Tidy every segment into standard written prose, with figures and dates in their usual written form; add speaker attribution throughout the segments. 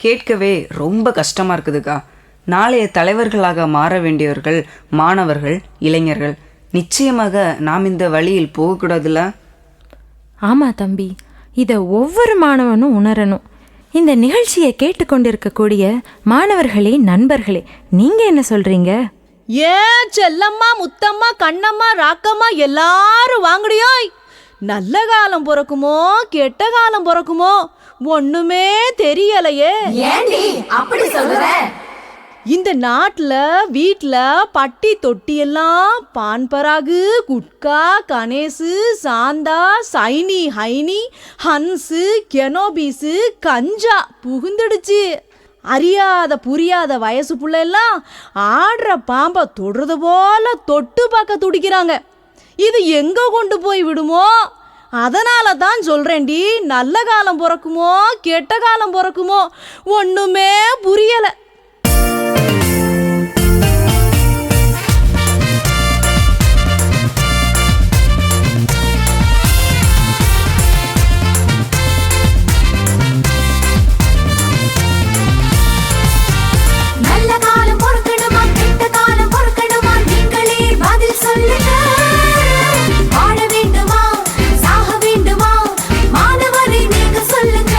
Speaker 1: கேட்கவே ரொம்ப கஷ்டமா இருக்குதுக்கா. நாளைய தலைவர்களாக மாற வேண்டியவர்கள் மாணவர்கள், இளைஞர்கள். நிச்சயமாக நாம் இந்த வழியில் போகக்கூடாதுல்ல?
Speaker 2: ஆமா தம்பி, இதை ஒவ்வொரு மாணவனும் உணரணும். இந்த நிகழ்ச்சியை கேட்டுக்கொண்டிருக்கக்கூடிய மாணவர்களே, நண்பர்களே, நீங்க என்ன சொல்றீங்க?
Speaker 3: ஏன் செல்லம்மா, முத்தம்மா, கண்ணம்மா, ராக்கம்மா எல்லாரும் வாங்கடியோய். நல்ல காலம் பிறக்குமோ கெட்ட காலம் பிறக்குமோ ஒண்ணுமே தெரியலையே.
Speaker 4: ஏண்டி அப்படி சொல்ற?
Speaker 3: இந்த நாட்டுல வீட்ல பட்டி தொட்டி எல்லாம் பான் பராகு, குட்கா, கணேசு, சாந்தா, சைனி, ஹைனி, ஹன்ஸு, கெனோபீஸு, கஞ்சா புகுந்துடுச்சு. அறியாத புரியாத வயசு புள்ள எல்லாம் ஆடுற பாம்பை தொடுறது போல தொட்டு பார்க்க துடிக்கிறாங்க. இது எங்க கொண்டு போய் விடுமோ? அதனால தான் சொல்றேன்டி, நல்ல காலம் பிறக்குமோ கெட்ட காலம் பிறக்குமோ ஒண்ணுமே புரியல.
Speaker 4: நல்ல காலம் பொறுக்கணுமா கெட்ட காலம் பொறுக்கணுமா நீங்களே பதில் சொல்லுங்க. வாழ வேண்டுமா சாக வேண்டுமா மாணவரை நீங்க சொல்லுங்க.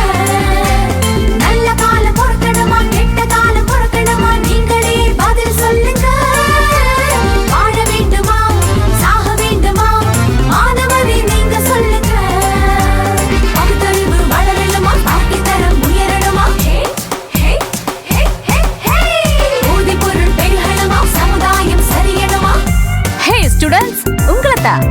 Speaker 4: நல்ல காலம் பொறுக்கணுமா கெட்ட காலம் பொறுக்கணுமா நீங்களே பதில் சொல்லுங்க. வாழ வேண்டுமா சாக வேண்டுமா மாணவரை நீங்க சொல்லுங்க. பகுத்தறிவு வளரணுமா பாட்டி தரம் உயரணுமா? சமுதாயம் சரியணுமா?
Speaker 2: ஹே ஸ்டூடண்ட்ஸ், உங்களை தான்